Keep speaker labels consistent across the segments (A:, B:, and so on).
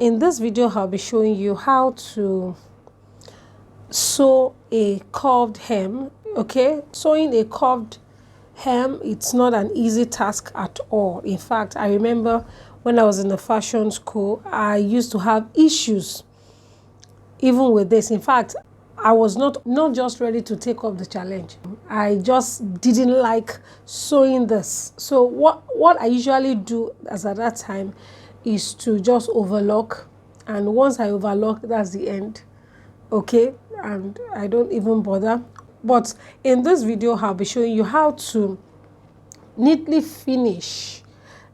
A: In this video, I'll be showing you how to sew a curved hem. Okay, sewing a curved hem, it's not an easy task at all. In fact, I remember when I was in the fashion school, I used to have issues even with this. In fact, I was not just ready to take up the challenge. I just didn't like sewing this. So what I usually do as at that time is to just overlock, and once I overlock, that's the end. Okay, and I don't even bother. But in this video, I'll be showing you how to neatly finish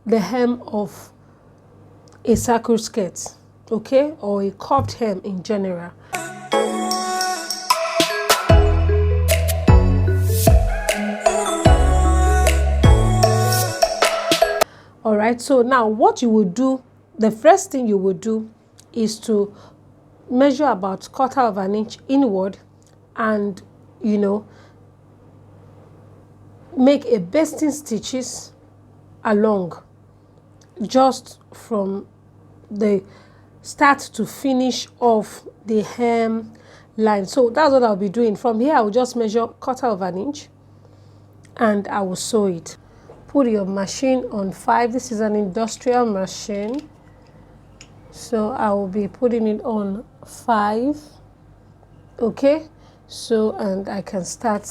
A: the hem of a circle skirt, okay, or a curved hem in general. All right, so now what you will do, the first thing you will do is to measure about 1/4 of an inch inward and, make a basting stitches along, just from the start to finish of the hem line. So that's what I'll be doing. From here, I will just measure 1/4 of an inch and I will sew it. Put your machine on 5. This is an industrial machine, so I will be putting it on 5. Okay, so, and I can start.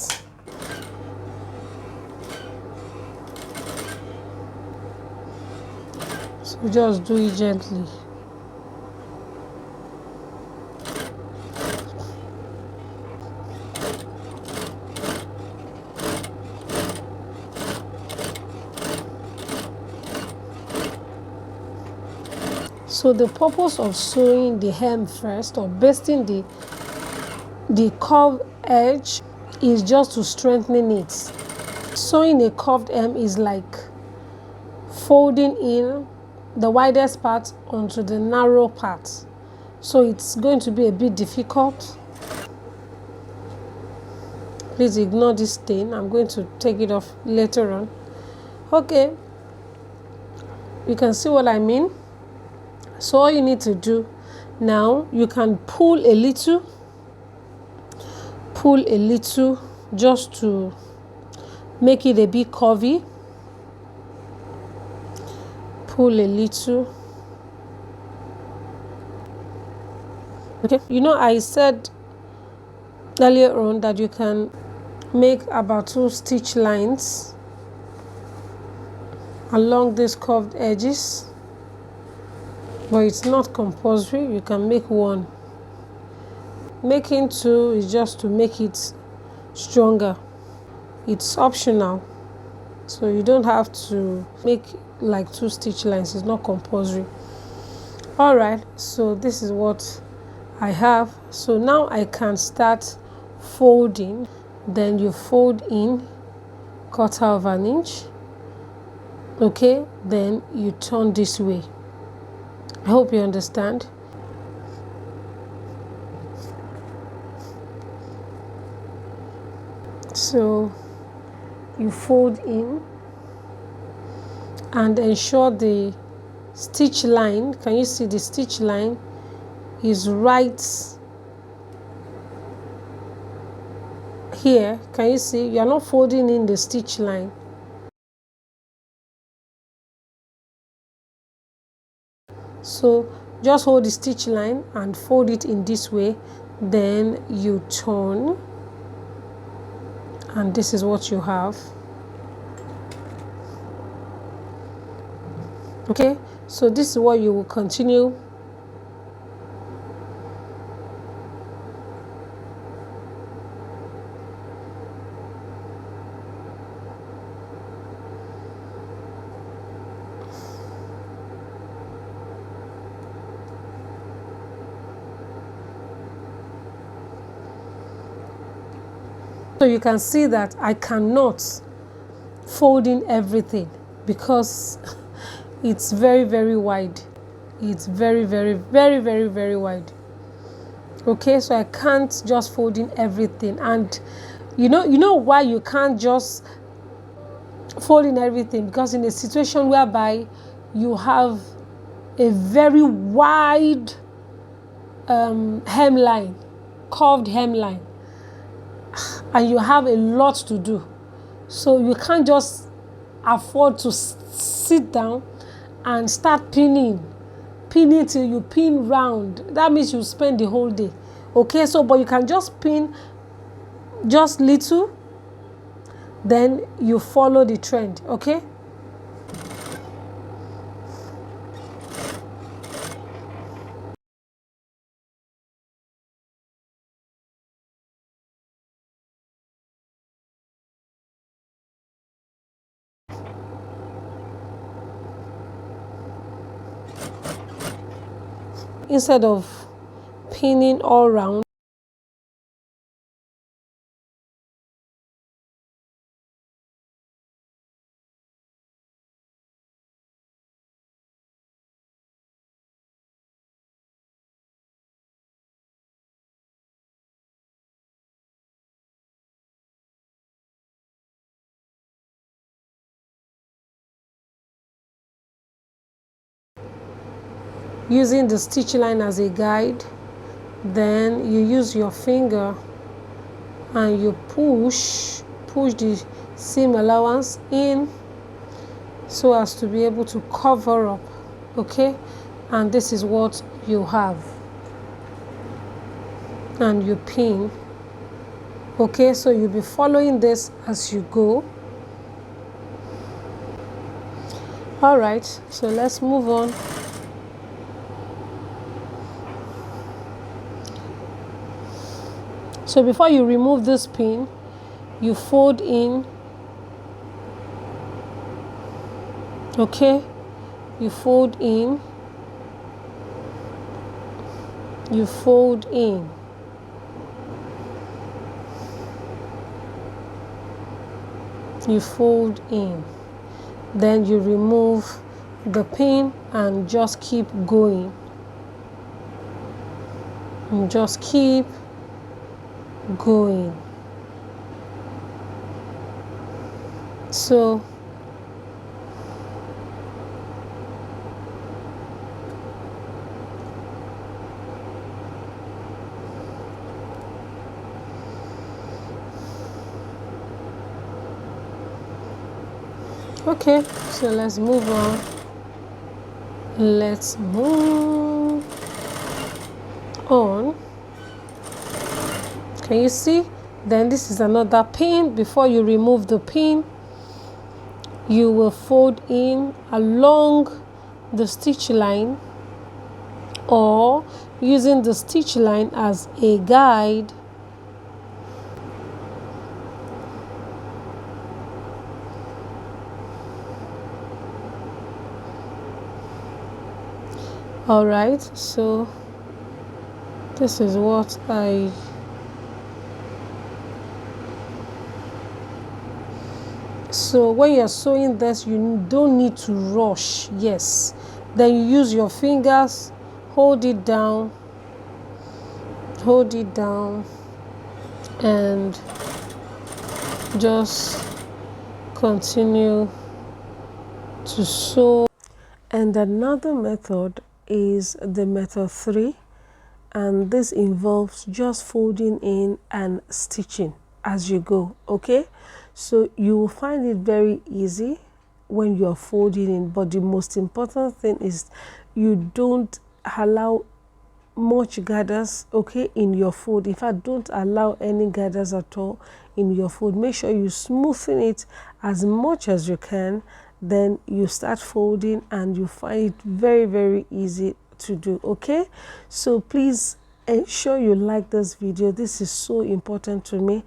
A: So just do it gently. So the purpose of sewing the hem first, or basting the curved edge, is just to strengthen it. Sewing a curved hem is like folding in the widest part onto the narrow part. So it's going to be a bit difficult. Please ignore this stain. I'm going to take it off later on. Okay, you can see what I mean. So all you need to do now, you can pull a little just to make it a bit curvy. Pull a little. Okay, I said earlier on that you can make about 2 stitch lines along these curved edges, but it's not compulsory. You can make 1. Making 2 is just to make it stronger. It's optional, so you don't have to make like 2 stitch lines. It's not compulsory. All right, so this is what I have. So now I can start folding. Then you fold in 1/4 of an inch. Okay, then you turn this way. I hope you understand. So you fold in and ensure the stitch line, can you see the stitch line is right here? Can you see? You are not folding in the stitch line. So just hold the stitch line and fold it in this way, then you turn, and this is what you have. Okay, so this is what you will continue. So you can see that I cannot fold in everything because it's very, very wide. It's very, very, very, very, very wide. Okay, so I can't just fold in everything. And you know why you can't just fold in everything? Because in a situation whereby you have a very wide hemline, curved hemline, and you have a lot to do. So you can't just afford to sit down and start pinning till you pin round. That means you spend the whole day. Okay, so but you can just pin just little, then you follow the trend. Okay, instead of pinning all round, using the stitch line as a guide, then you use your finger and you push the seam allowance in so as to be able to cover up. Okay, and this is what you have, and you pin. Okay, so you'll be following this as you go. All right, so let's move on. So before you remove this pin, you fold in. Okay, you fold in, you fold in, you fold in, then you remove the pin and just keep going, and just keep going. So okay, so let's move on. Let's move on. Can you see? Then this is another pin. Before you remove the pin, you will fold in along the stitch line, or using the stitch line as a guide. All right, so this is what so when you're sewing this, you don't need to rush. Yes, then you use your fingers, hold it down, and just continue to sew. And another method is the method 3, and this involves just folding in and stitching as you go. Okay, so you will find it very easy when you're folding in, but the most important thing is you don't allow much gathers, okay, in your fold. In fact, don't allow any gathers at all in your fold. Make sure you smoothen it as much as you can, then you start folding and you find it very, very easy to do. Okay, so please ensure you like this video. This is so important to me.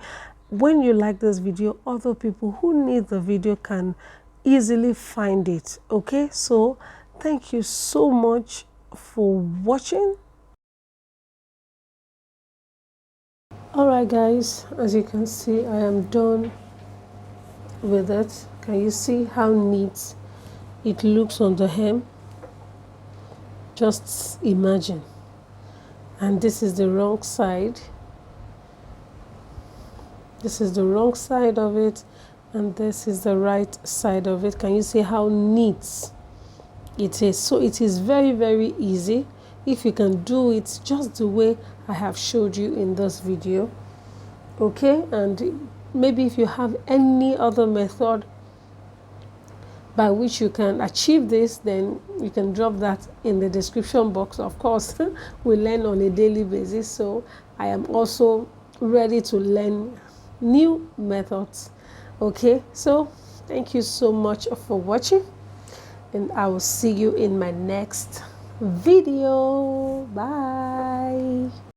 A: When you like this video, other people who need the video can easily find it. Okay, so thank you so much for watching. Alright guys, as you can see, I am done with it. Can you see how neat it looks on the hem? Just imagine. And this is the wrong side. This is the wrong side of it, and this is the right side of it. Can you see how neat it is. So it is very, very easy if you can do it just the way I have showed you in this video. Okay, and maybe if you have any other method by which you can achieve this, then you can drop that in the description box. Of course, we learn on a daily basis, so I am also ready to learn new methods. Okay, so thank you so much for watching, and I will see you in my next video. Bye.